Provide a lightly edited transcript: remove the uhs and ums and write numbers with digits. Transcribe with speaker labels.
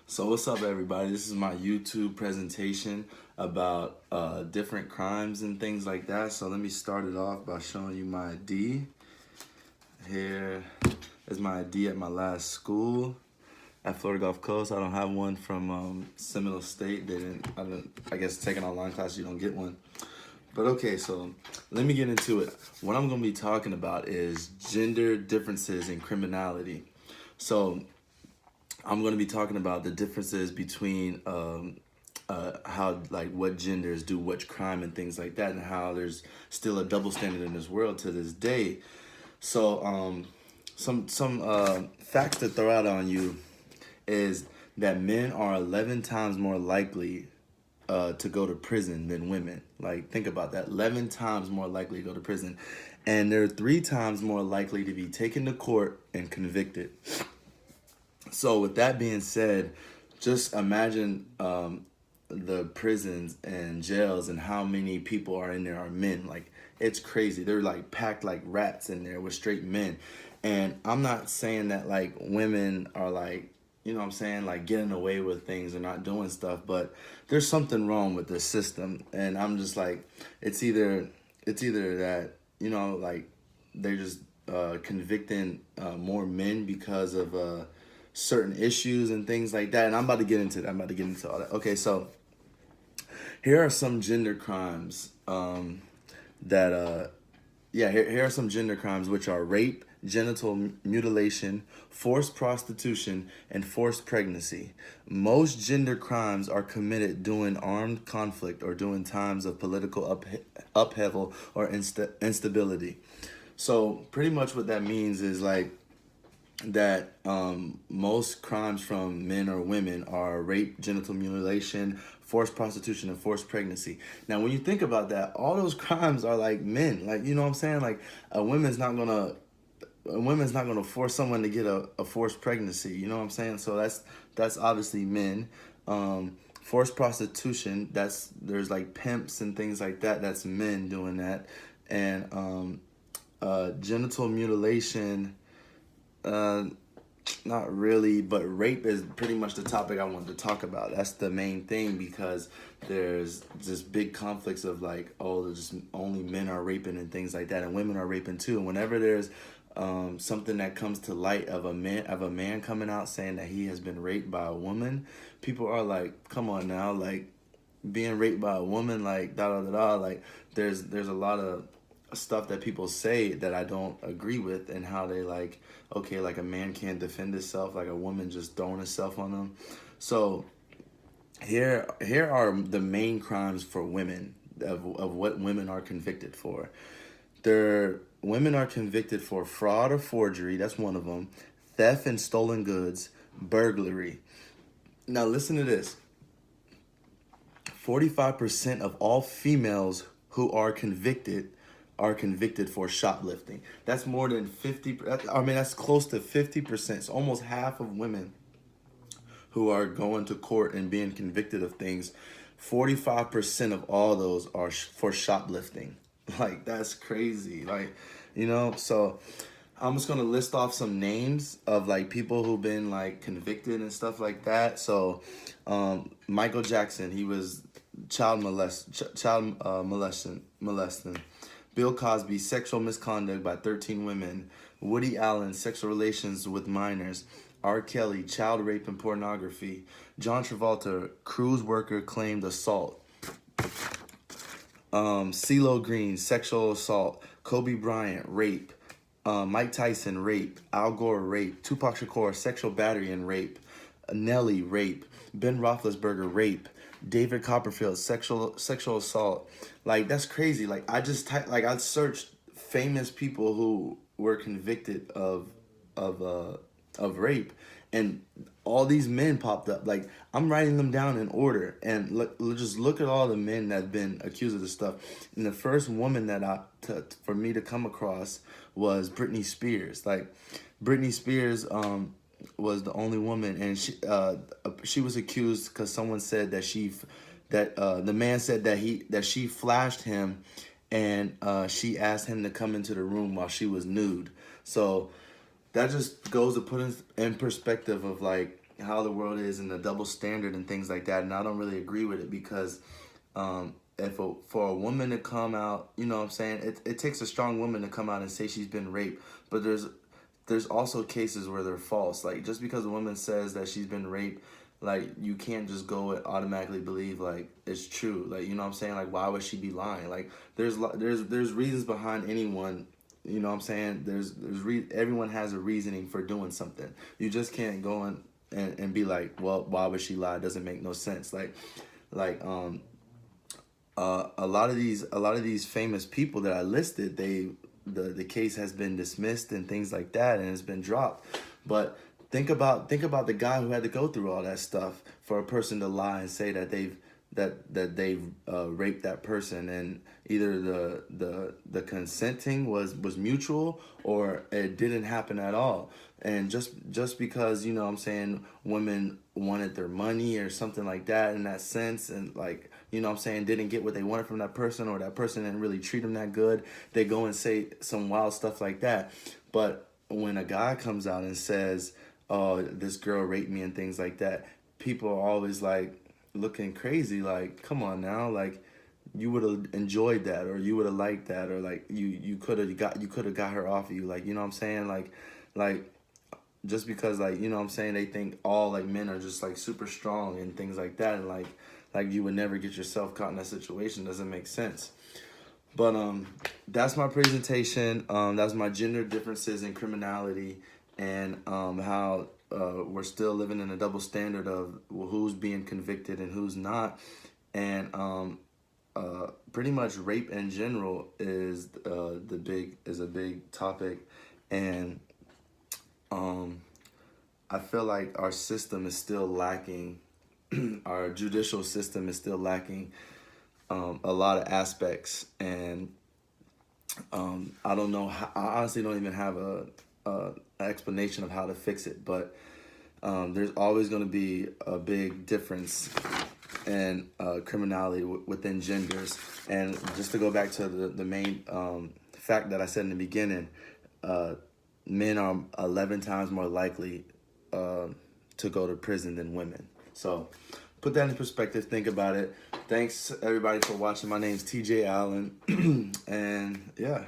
Speaker 1: So what's up, everybody? This is my YouTube presentation about different crimes and things like that. So let me start it off by showing you my ID. Here is my ID at my last school at Florida Gulf Coast. I don't have one from Seminole State. They didn't. I guess taking online class you don't get one. But okay, so let me get into it. What I'm going to be talking about is gender differences in criminality. So I'm going to be talking about the differences between how, like, what genders do which crime and things like that, and how there's still a double standard in this world to this day. So some facts to throw out on you is that men are 11 times more likely to go to prison than women. Like, think about that. 11 times more likely to go to prison. And they're 3 times more likely to be taken to court and convicted. So with that being said, just imagine the prisons and jails and how many people are in there are men. Like, it's crazy. They're like packed like rats in there with straight men. And I'm not saying that like women are like, you know what I'm saying, like getting away with things and not doing stuff, but there's something wrong with the system. And I'm just like, it's either that, you know, like they're just convicting more men because of certain issues and things like that. And I'm about to get into that. I'm about to get into all that. Okay, so here are some gender crimes here are some gender crimes, which are rape, genital mutilation, forced prostitution, and forced pregnancy. Most gender crimes are committed during armed conflict or during times of political upheaval or instability. So pretty much what that means is like that most crimes from men or women are rape, genital mutilation, forced prostitution, and forced pregnancy. Now, when you think about that, all those crimes are like men. Like, you know what I'm saying? Like, a woman's not gonna force someone to get a forced pregnancy. You know what I'm saying? So that's obviously men. Forced prostitution, there's like pimps and things like that. That's men doing that. And genital mutilation. Not really, but rape is pretty much the topic I wanted to talk about. That's the main thing, because there's just big conflicts of like, oh, there's just only men are raping and things like that, and women are raping too. And whenever there's something that comes to light of a man coming out saying that he has been raped by a woman, people are like, come on now, like being raped by a woman, like da da da da. Like there's a lot of stuff that people say that I don't agree with, and how they like, okay, like a man can't defend himself, like a woman just throwing herself on them. So here are the main crimes for women of what women are convicted for. Women are convicted for fraud or forgery. That's one of them. Theft and stolen goods, burglary. Now listen to this. 45% of all females who are convicted for shoplifting. That's more than 50. I mean, that's close to 50%. It's almost half of women who are going to court and being convicted of things. 45% of all those are for shoplifting. Like, that's crazy. Like, you know, so I'm just gonna list off some names of like people who've been like convicted and stuff like that. So, Michael Jackson, he was child molesting. Bill Cosby, sexual misconduct by 13 women. Woody Allen, sexual relations with minors. R. Kelly, child rape and pornography. John Travolta, cruise worker claimed assault. CeeLo Green, sexual assault. Kobe Bryant, rape. Mike Tyson, rape. Al Gore, rape. Tupac Shakur, sexual battery and rape. Nelly, rape. Ben Roethlisberger, rape. David Copperfield, sexual assault. Like, that's crazy. Like, I searched famous people who were convicted of rape, and all these men popped up. Like, I'm writing them down in order, and just look at all the men that have been accused of this stuff. And the first woman that for me to come across was Britney Spears. Like, Britney Spears was the only woman, and she was accused because someone said that the man said that she flashed him, and she asked him to come into the room while she was nude. So that just goes to put in perspective of like how the world is and the double standard and things like that. And I don't really agree with it because for a woman to come out, you know what I'm saying, it takes a strong woman to come out and say she's been raped. But there's also cases where they're false. Like, just because a woman says that she's been raped, like, you can't just go and automatically believe like it's true. Like, you know what I'm saying? Like, why would she be lying? Like, there's reasons behind anyone. You know what I'm saying? Everyone has a reasoning for doing something. You just can't go and be like, well, why would she lie? It doesn't make no sense. Like a lot of these famous people that I listed, the case has been dismissed and things like that, and it's been dropped. But think about the guy who had to go through all that stuff for a person to lie and say that they've raped that person, and either the consenting was mutual or it didn't happen at all. And just because, you know what I'm saying, women wanted their money or something like that in that sense, and like, you know what I'm saying, didn't get what they wanted from that person, or that person didn't really treat them that good, they go and say some wild stuff like that. But when a guy comes out and says, oh, this girl raped me and things like that, people are always like looking crazy, like, come on now, like, you would have enjoyed that, or you would have liked that, or like you could have got her off of you, like, you know what I'm saying, like just because, like, you know what I'm saying, they think all like men are just like super strong and things like that, and like you would never get yourself caught in that situation. Doesn't make sense. But that's my presentation. That's my gender differences in criminality, and how we're still living in a double standard of who's being convicted and who's not. And pretty much rape in general is a big topic. And I feel like our system is still lacking. Our judicial system is still lacking a lot of aspects, and I don't know how, I honestly don't even have an explanation of how to fix it. But there's always going to be a big difference in criminality within genders. And just to go back to the main fact that I said in the beginning, men are 11 times more likely to go to prison than women. So put that in perspective. Think about it. Thanks everybody for watching. My name's TJ Allen. And yeah.